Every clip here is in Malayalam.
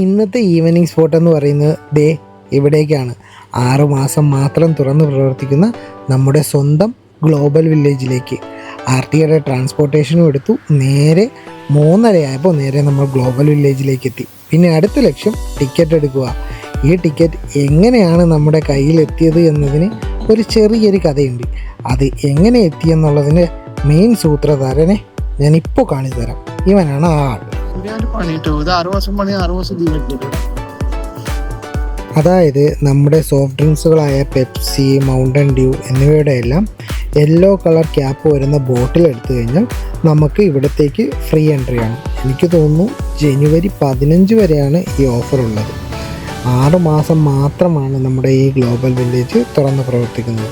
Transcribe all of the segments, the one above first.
ഇന്നത്തെ ഈവനിങ് സ്പോട്ട് എന്ന് പറയുന്നത് ദേ ഇവിടേക്കാണ്. 6 മാസം മാത്രം തുറന്ന് പ്രവർത്തിക്കുന്ന നമ്മുടെ സ്വന്തം ഗ്ലോബൽ വില്ലേജിലേക്ക് RTയുടെ ട്രാൻസ്പോർട്ടേഷനും എടുത്തു. നേരെ 3:30 ആയപ്പോൾ നേരെ നമ്മൾ ഗ്ലോബൽ വില്ലേജിലേക്ക് എത്തി. പിന്നെ അടുത്ത ലക്ഷ്യം ടിക്കറ്റ് എടുക്കുക. ഈ ടിക്കറ്റ് എങ്ങനെയാണ് നമ്മുടെ കയ്യിലെത്തിയത് എന്നതിന് ഒരു ചെറിയൊരു കഥയുണ്ട്. അത് എങ്ങനെ എത്തിയെന്നുള്ളതിൻ്റെ മെയിൻ സൂത്രധാരനെ ഞാനിപ്പോൾ കാണിച്ചു തരാം. ഇവനാണ് ആ ആൾ. അതായത് നമ്മുടെ സോഫ്റ്റ് ഡ്രിങ്ക്സുകളായ പെപ്സി, മൗണ്ടൻ ഡ്യൂ എന്നിവയുടെ എല്ലാം യെല്ലോ കളർ ക്യാപ്പ് വരുന്ന ബോട്ടിൽ എടുത്തു കഴിഞ്ഞാൽ നമുക്ക് ഇവിടത്തേക്ക് ഫ്രീ എൻട്രി ആണ്. എനിക്ക് തോന്നുന്നു ജനുവരി 15 വരെയാണ് ഈ ഓഫർ ഉള്ളത്. 6 മാസം മാത്രമാണ് നമ്മുടെ ഈ ഗ്ലോബൽ വില്ലേജ് തുറന്ന് പ്രവർത്തിക്കുന്നത്.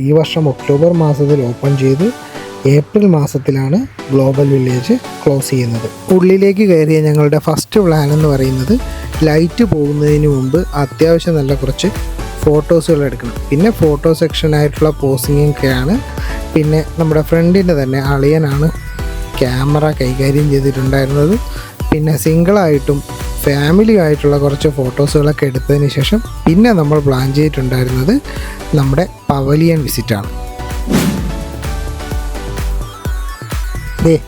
ഈ വർഷം ഒക്ടോബർ മാസത്തിൽ ഓപ്പൺ ചെയ്ത് ഏപ്രിൽ മാസത്തിലാണ് ഗ്ലോബൽ വില്ലേജ് ക്ലോസ് ചെയ്യുന്നത്. ഉള്ളിലേക്ക് കയറിയ ഞങ്ങളുടെ ഫസ്റ്റ് പ്ലാൻ എന്ന് പറയുന്നത് ലൈറ്റ് പോകുന്നതിന് മുമ്പ് അത്യാവശ്യം നല്ല കുറച്ച് ഫോട്ടോസുകൾ എടുക്കണം. പിന്നെ ഫോട്ടോ സെക്ഷനായിട്ടുള്ള പോസിങ്ങൊക്കെയാണ്. പിന്നെ നമ്മുടെ ഫ്രണ്ടിൻ്റെ തന്നെ അളിയനാണ് ക്യാമറ കൈകാര്യം ചെയ്തിട്ടുണ്ടായിരുന്നത്. പിന്നെ സിംഗിളായിട്ടും ഫാമിലിയായിട്ടുള്ള കുറച്ച് ഫോട്ടോസുകളൊക്കെ എടുത്തതിന് ശേഷം പിന്നെ നമ്മൾ പ്ലാൻ ചെയ്തിട്ടുണ്ടായിരുന്നത് നമ്മുടെ പവലിയൻ വിസിറ്റാണ്.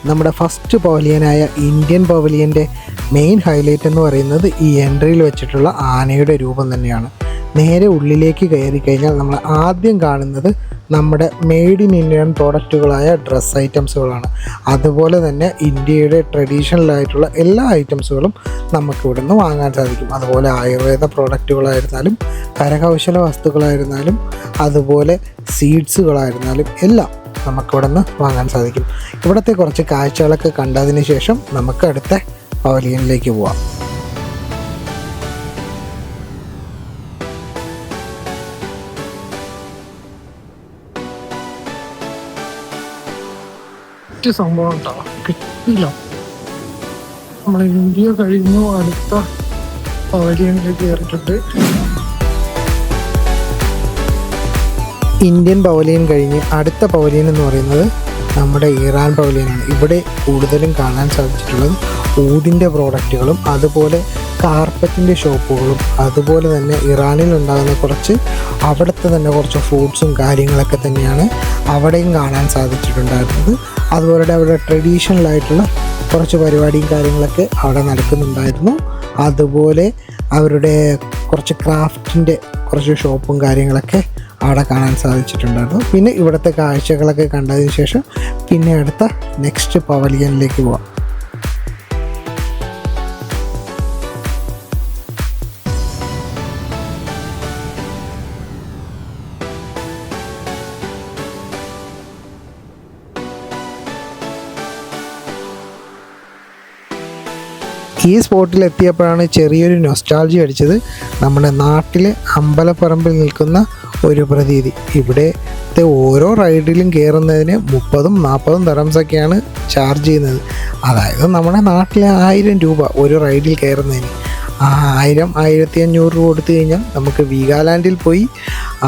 നമ്മുടെ ഫസ്റ്റ് പവലിയനായ ഇന്ത്യൻ പവലിയൻ്റെ മെയിൻ ഹൈലൈറ്റ് എന്ന് പറയുന്നത് ഈ എൻട്രിയിൽ വെച്ചിട്ടുള്ള ആനയുടെ രൂപം തന്നെയാണ്. നേരെ ഉള്ളിലേക്ക് കയറി കഴിഞ്ഞാൽ നമ്മൾ ആദ്യം കാണുന്നത് നമ്മുടെ മെയ്ഡ് ഇൻ ഇന്ത്യൻ പ്രോഡക്റ്റുകളായ ഡ്രസ്സ് ഐറ്റംസുകളാണ്. അതുപോലെ തന്നെ ഇന്ത്യയുടെ ട്രഡീഷണലായിട്ടുള്ള എല്ലാ ഐറ്റംസുകളും നമുക്കിവിടെ നിന്ന് വാങ്ങാൻ സാധിക്കും. അതുപോലെ ആയുർവേദ പ്രോഡക്റ്റുകളായിരുന്നാലും കരകൗശല വസ്തുക്കളായിരുന്നാലും അതുപോലെ സീഡ്സുകളായിരുന്നാലും എല്ലാം നമുക്കിവിടെ നിന്ന് വാങ്ങാൻ സാധിക്കും. ഇവിടുത്തെ കുറച്ച് കാഴ്ചകളൊക്കെ കണ്ടതിന് ശേഷം നമുക്ക് അടുത്ത പവലിയനിലേക്ക് പോവാം. സംഭവം ഉണ്ടാവും കിട്ടില്ല. നമ്മൾ ഇന്ത്യ കഴിഞ്ഞു അടുത്ത പവലിയനിലേക്ക് കയറിയിട്ടുണ്ട്. ഇന്ത്യൻ പവലിയൻ കഴിഞ്ഞ് അടുത്ത പവലിയൻ എന്ന് പറയുന്നത് നമ്മുടെ ഇറാൻ പവലിയനാണ്. ഇവിടെ കൂടുതലും കാണാൻ സാധിച്ചിട്ടുള്ളത് ഊതിൻ്റെ പ്രോഡക്റ്റുകളും അതുപോലെ കാർപ്പറ്റിൻ്റെ ഷോപ്പുകളും അതുപോലെ തന്നെ ഇറാനിൽ ഉണ്ടാകുന്ന അവിടുത്തെ തന്നെ കുറച്ച് ഫ്രൂട്ട്സും കാര്യങ്ങളൊക്കെ തന്നെയാണ് അവിടെയും കാണാൻ സാധിച്ചിട്ടുണ്ടായിരുന്നത്. അതുപോലെ അവിടെ ട്രഡീഷണലായിട്ടുള്ള കുറച്ച് പരിപാടിയും കാര്യങ്ങളൊക്കെ അവിടെ നടക്കുന്നുണ്ടായിരുന്നു. അതുപോലെ അവരുടെ കുറച്ച് ക്രാഫ്റ്റിൻ്റെ കുറച്ച് ഷോപ്പും കാര്യങ്ങളൊക്കെ അവിടെ കാണാൻ സാധിച്ചിട്ടുണ്ടായിരുന്നു. പിന്നെ ഇവിടുത്തെ കാഴ്ചകളൊക്കെ കണ്ടതിന് ശേഷം പിന്നെ അടുത്ത നെക്സ്റ്റ് പവലിയനിലേക്ക് പോവാം. ഈ സ്പോട്ടിൽ എത്തിയപ്പോഴാണ് ചെറിയൊരു നൊസ്റ്റാൾജി അടിച്ചത്. നമ്മുടെ നാട്ടിലെ അമ്പലപ്പറമ്പിൽ നിൽക്കുന്ന ഒരു പ്രതീതി. ഇവിടുത്തെ ഓരോ റൈഡിലും കയറുന്നതിന് 30-40 ദറംസൊക്കെയാണ് ചാർജ് ചെയ്യുന്നത്. അതായത് നമ്മുടെ നാട്ടിലെ 1000 രൂപ ഒരു റൈഡിൽ കയറുന്നതിന്. 1000-1500 രൂപ കൊടുത്തു കഴിഞ്ഞാൽ നമുക്ക് വീഗാലാൻഡിൽ പോയി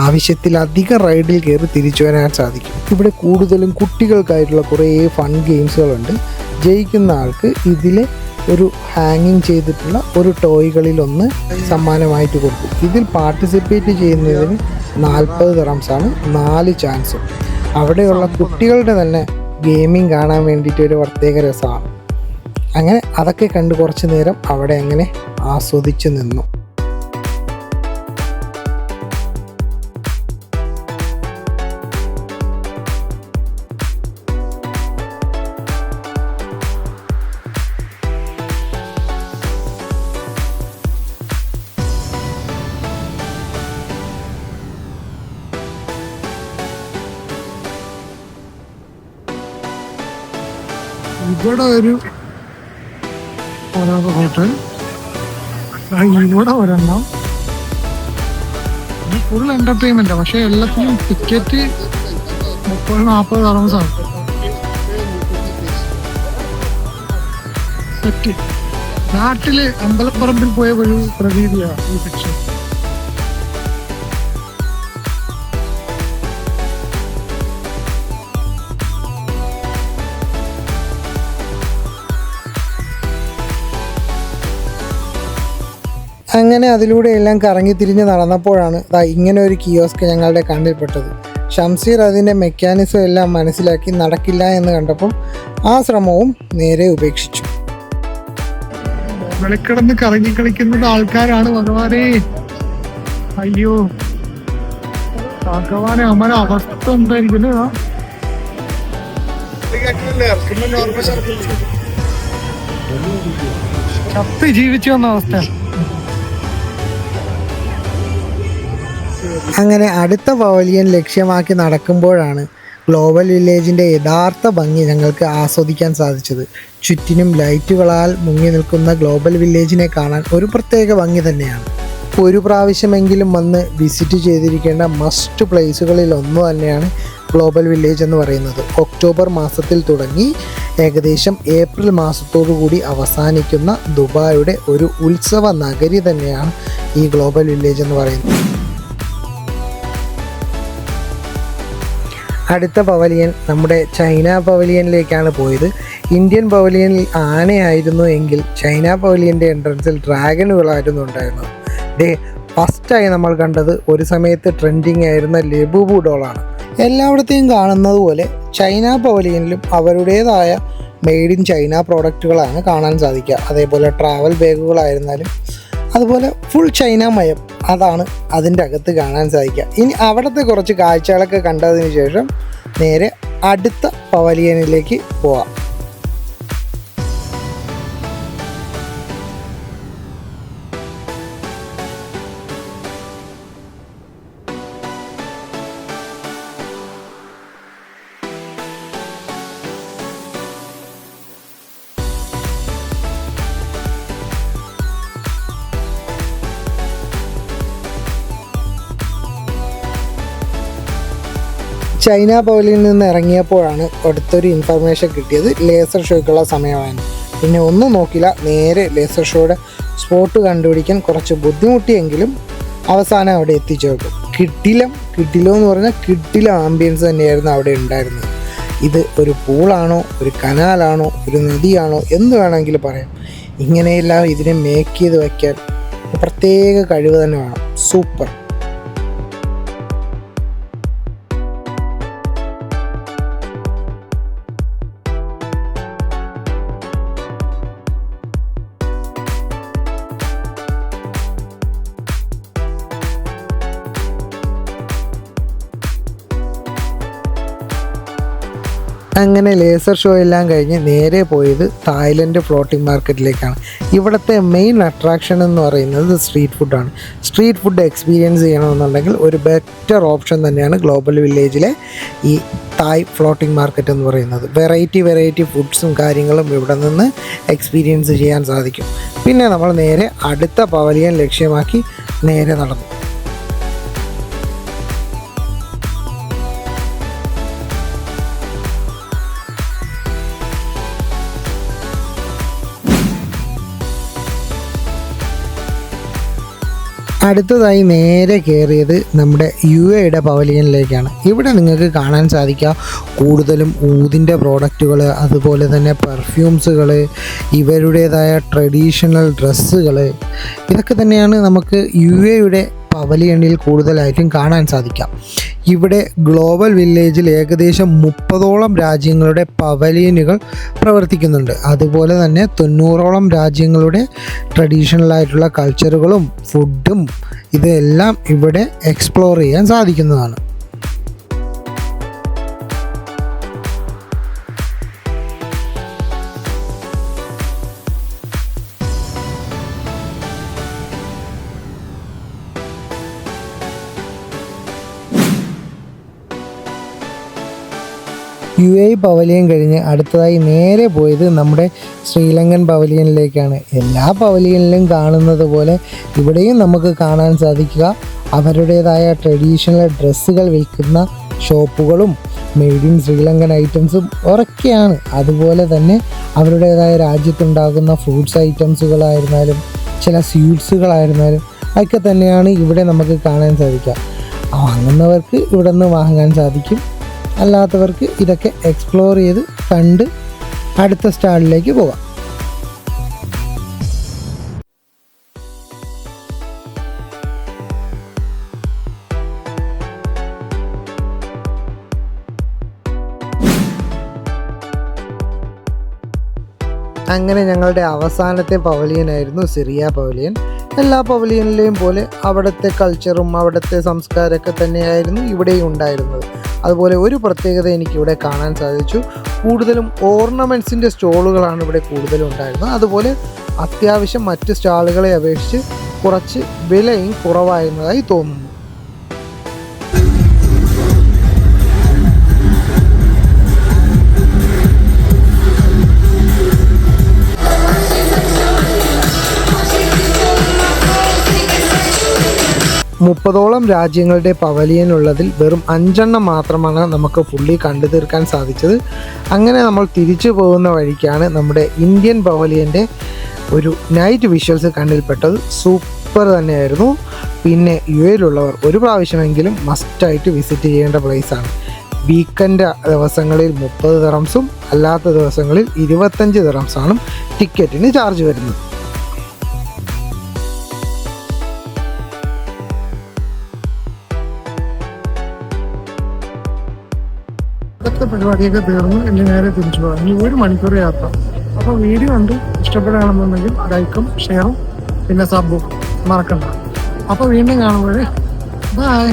ആവശ്യത്തിലധികം റൈഡിൽ കയറി തിരിച്ചു വരാൻ സാധിക്കും. ഇവിടെ കൂടുതലും കുട്ടികൾക്കായിട്ടുള്ള കുറേ ഫൺ ഗെയിംസുകളുണ്ട്. ജയിക്കുന്ന ആൾക്ക് ഇതിലെ ഒരു ഹാങ്ങിങ് ചെയ്തിട്ടുള്ള ഒരു ടോയ്കളിലൊന്ന് സമ്മാനമായിട്ട് കൊടുക്കും. ഇതിൽ പാർട്ടിസിപ്പേറ്റ് ചെയ്യുന്നതിന് 40 ദറംസാണ് 4 ചാൻസും. അവിടെയുള്ള കുട്ടികളുടെ തന്നെ ഗെയിമിങ് കാണാൻ വേണ്ടിയിട്ട് ഒരു പ്രത്യേക രസമാണ്. അങ്ങനെ അതൊക്കെ കണ്ട് കുറച്ച് നേരം അവിടെ അങ്ങനെ ആസ്വദിച്ച് നിന്നു. ഇവിടെ ഒരു ഹോട്ടൽ, ഇവിടെ ഒരെണ്ണം. Full entertainment. പക്ഷെ എല്ലാത്തിനും ടിക്കറ്റ് 30-40 ദറംസാണ്. സെറ്റ്. നാട്ടില് അമ്പലപ്പറമ്പിൽ പോയ ഒരു പ്രതീതിയാണ് ഈ സെക്ഷൻ. അങ്ങനെ അതിലൂടെ എല്ലാം കറങ്ങി തിരിഞ്ഞ് നടന്നപ്പോഴാണ് ഇങ്ങനെ ഒരു കിയോസ്ക് ഞങ്ങളുടെ കണ്ണിൽപ്പെട്ടത്. ഷംസീർ അതിൻ്റെ മെക്കാനിസം എല്ലാം മനസ്സിലാക്കി നടക്കില്ല എന്ന് കണ്ടപ്പോൾ ആ ശ്രമവും നേരെ ഉപേക്ഷിച്ചു. വെളിക്കിടന്ന് കറങ്ങി കളിക്കുന്നത് ആൾക്കാരാണ് ഭഗവാനെ. അയ്യോ ഭഗവാനെ, അമ്മയുടെ അവസ്ഥ എന്തായിരിക്കും? ചത്ത് ജീവിച്ചു വന്ന അവസ്ഥ. അങ്ങനെ അടുത്ത പവലിയൻ ലക്ഷ്യമാക്കി നടക്കുമ്പോഴാണ് ഗ്ലോബൽ വില്ലേജിൻ്റെ യഥാർത്ഥ ഭംഗി ഞങ്ങൾക്ക് ആസ്വദിക്കാൻ സാധിച്ചത്. ചുറ്റിനും ലൈറ്റുകളാൽ മുങ്ങി നിൽക്കുന്ന ഗ്ലോബൽ വില്ലേജിനെ കാണാൻ ഒരു പ്രത്യേക ഭംഗി തന്നെയാണ്. ഒരു പ്രാവശ്യമെങ്കിലും വന്ന് വിസിറ്റ് ചെയ്തിരിക്കേണ്ട മസ്റ്റ് പ്ലേസുകളിൽ ഒന്ന് തന്നെയാണ് ഗ്ലോബൽ വില്ലേജ് എന്ന് പറയുന്നത്. ഒക്ടോബർ മാസത്തിൽ തുടങ്ങി ഏകദേശം ഏപ്രിൽ മാസത്തോടു കൂടി അവസാനിക്കുന്ന ദുബായിയുടെ ഒരു ഉത്സവ നഗരി തന്നെയാണ് ഈ ഗ്ലോബൽ വില്ലേജ് എന്ന് പറയുന്നത്. അടുത്ത പവലിയൻ നമ്മുടെ ചൈന പവലിയനിലേക്കാണ് പോയത്. ഇന്ത്യൻ പവലിയനിൽ ആനയായിരുന്നു എങ്കിൽ ചൈന പവലിയൻ്റെ എൻട്രൻസിൽ ഡ്രാഗനുകളായിരുന്നു ഉണ്ടായിരുന്നത്. ഫസ്റ്റായി നമ്മൾ കണ്ടത് ഒരു സമയത്ത് ട്രെൻഡിങ് ആയിരുന്ന ലബൂബു ഡോളാണ്. എല്ലായിടത്തെയും കാണുന്നത് പോലെ ചൈന പവലിയനിലും അവരുടേതായ മെയ്ഡ് ഇൻ ചൈന പ്രോഡക്റ്റുകളാണ് കാണാൻ സാധിക്കുക. അതേപോലെ ട്രാവൽ ബാഗുകളായിരുന്നാലും അതുപോലെ ഫുൾ ചൈന മയം അതാണ് അതിൻ്റെ അകത്ത് കാണാൻ സാധിക്കുക. ഇനി അവിടുത്തെ കുറച്ച് കാഴ്ചകളൊക്കെ കണ്ടതിന് ശേഷം നേരെ അടുത്ത പവലിയനിലേക്ക് പോവാം. ചൈന പവലിയനിൽ നിന്ന് ഇറങ്ങിയപ്പോഴാണ് അടുത്തൊരു ഇൻഫർമേഷൻ കിട്ടിയത് ലേസർ ഷോയ്ക്കുള്ള സമയമാണ്. പിന്നെ ഒന്നും നോക്കില്ല, നേരെ ലേസർ ഷോയുടെ സ്പോട്ട് കണ്ടുപിടിക്കാൻ കുറച്ച് ബുദ്ധിമുട്ടിയെങ്കിലും അവസാനം അവിടെ എത്തിച്ചേർക്കും. കിട്ടിലോ എന്ന് പറഞ്ഞാൽ കിട്ടില ആംബിയൻസ് തന്നെയായിരുന്നു അവിടെ ഉണ്ടായിരുന്നത്. ഇത് ഒരു പൂളാണോ, ഒരു കനാലാണോ, ഒരു നദിയാണോ എന്ന് വേണമെങ്കിൽ പറയാം. ഇങ്ങനെയെല്ലാം ഇതിനെ മേക്ക് ചെയ്ത് വയ്ക്കാൻ പ്രത്യേക കഴിവ് തന്നെ വേണം. സൂപ്പർ. അങ്ങനെ ലേസർ ഷോ എല്ലാം കഴിഞ്ഞ് നേരെ പോയത് തായ്ലൻഡ് ഫ്ലോട്ടിംഗ് മാർക്കറ്റിലേക്കാണ്. ഇവിടുത്തെ മെയിൻ അട്രാക്ഷൻ എന്ന് പറയുന്നത് സ്ട്രീറ്റ് ഫുഡാണ്. സ്ട്രീറ്റ് ഫുഡ് എക്സ്പീരിയൻസ് ചെയ്യണമെന്നുണ്ടെങ്കിൽ ഒരു ബെറ്റർ ഓപ്ഷൻ തന്നെയാണ് ഗ്ലോബൽ വില്ലേജിലെ ഈ തായ് ഫ്ലോട്ടിംഗ് മാർക്കറ്റ് എന്ന് പറയുന്നത്. വെറൈറ്റി ഫുഡ്സും കാര്യങ്ങളും ഇവിടെ നിന്ന് എക്സ്പീരിയൻസ് ചെയ്യാൻ സാധിക്കും. പിന്നെ നമ്മൾ നേരെ അടുത്ത പവലിയൻ ലക്ഷ്യമാക്കി നേരെ നടന്നു. അടുത്തതായി നേരെ കയറിയത് നമ്മുടെ UAEയുടെ പവലിയനിലേക്കാണ്. ഇവിടെ നിങ്ങൾക്ക് കാണാൻ സാധിക്കുക കൂടുതലും ഊതിൻ്റെ പ്രോഡക്റ്റുകൾ, അതുപോലെ തന്നെ പെർഫ്യൂംസുകൾ, ഇവരുടേതായ ട്രഡീഷണൽ ഡ്രസ്സുകൾ, ഇതൊക്കെ തന്നെയാണ് നമുക്ക് UAEയുടെ പവലിയനിൽ കൂടുതലായിട്ടും കാണാൻ സാധിക്കാം. ഇവിടെ ഗ്ലോബൽ വില്ലേജിൽ ഏകദേശം 30ഓളം രാജ്യങ്ങളുടെ പവലിയനുകൾ പ്രവർത്തിക്കുന്നുണ്ട്. അതുപോലെ തന്നെ 90ഓളം രാജ്യങ്ങളുടെ ട്രഡീഷണൽ ആയിട്ടുള്ള കൾച്ചറുകളും ഫുഡും ഇതെല്ലാം ഇവിടെ എക്സ്പ്ലോർ ചെയ്യാൻ സാധിക്കുന്നതാണ്. UAE പവലിയൻ കഴിഞ്ഞ് അടുത്തതായി നേരെ പോയത് നമ്മുടെ ശ്രീലങ്കൻ പവലിയനിലേക്കാണ്. എല്ലാ പവലിയനിലും കാണുന്നത് പോലെ ഇവിടെയും നമുക്ക് കാണാൻ സാധിക്കുക അവരുടേതായ ട്രഡീഷണൽ ഡ്രസ്സുകൾ വിൽക്കുന്ന ഷോപ്പുകളും മെയ്ഡ് ഇൻ ശ്രീലങ്കൻ ഐറ്റംസും ഒക്കെയാണ്. അതുപോലെ തന്നെ അവരുടേതായ രാജ്യത്തുണ്ടാകുന്ന ഫ്രൂട്ട്സ് ഐറ്റംസുകളായിരുന്നാലും ചില സ്വീറ്റ്സുകളായിരുന്നാലും ഒക്കെ തന്നെയാണ് ഇവിടെ നമുക്ക് കാണാൻ സാധിക്കുക. വാങ്ങുന്നവർക്ക് ഇവിടെ നിന്ന് വാങ്ങാൻ സാധിക്കും, അല്ലാത്തവർക്ക് ഇതൊക്കെ എക്സ്പ്ലോർ ചെയ്ത് കണ്ട് അടുത്ത സ്റ്റാളിലേക്ക് പോകാം. അങ്ങനെ ഞങ്ങളുടെ അവസാനത്തെ പവലിയനായിരുന്നു സിറിയ പവലിയൻ. എല്ലാ പവലിയനിലെയും പോലെ അവിടുത്തെ കൾച്ചറും അവിടുത്തെ സംസ്കാരമൊക്കെ തന്നെയായിരുന്നു ഇവിടെയും ഉണ്ടായിരുന്നത്. അതുപോലെ ഒരു പ്രത്യേകത എനിക്കിവിടെ കാണാൻ സാധിച്ചു. കൂടുതലും ഓർണമെൻറ്റ്സിൻ്റെ സ്റ്റോളുകളാണ് ഇവിടെ കൂടുതലും ഉണ്ടായിരുന്നത്. അതുപോലെ അത്യാവശ്യം മറ്റ് സ്റ്റാളുകളെ അപേക്ഷിച്ച് കുറച്ച് വിലയും കുറവായിരുന്നതായി തോന്നുന്നു. മുപ്പതോളം രാജ്യങ്ങളുടെ പവലിയൻ ഉള്ളതിൽ വെറും 5 മാത്രമാണ് നമുക്ക് ഫുള്ളി കണ്ടു തീർക്കാൻ സാധിച്ചത്. അങ്ങനെ നമ്മൾ തിരിച്ചു പോകുന്ന വഴിക്കാണ് നമ്മുടെ ഇന്ത്യൻ പവലിയൻ്റെ ഒരു നൈറ്റ് വിഷ്വൽസ് കണ്ണിൽപ്പെട്ടത്. സൂപ്പർ തന്നെയായിരുന്നു. പിന്നെ യുഎയിലുള്ളവർ ഒരു പ്രാവശ്യമെങ്കിലും മസ്റ്റായിട്ട് വിസിറ്റ് ചെയ്യേണ്ട പ്ലേസാണ്. വീക്കെൻഡ് ദിവസങ്ങളിൽ 30 ദിറംസും അല്ലാത്ത ദിവസങ്ങളിൽ 25 ദിറംസാണ് ടിക്കറ്റിന് ചാർജ് വരുന്നത്. ഇതൊക്കെ പരിപാടിയൊക്കെ തീർന്നു. ഇനി നേരെ തിരിച്ചു പോകാം. ഇനി 1 മണിക്കൂർ യാത്ര. അപ്പോൾ വീഡിയോ കണ്ട് ഇഷ്ടപ്പെടുകയാണെന്നുണ്ടെങ്കിൽ ലൈക്കും ഷെയറും പിന്നെ സബ്ബും മറക്കണ്ട. അപ്പോൾ വീണ്ടും കാണുമ്പോഴേ ബൈ.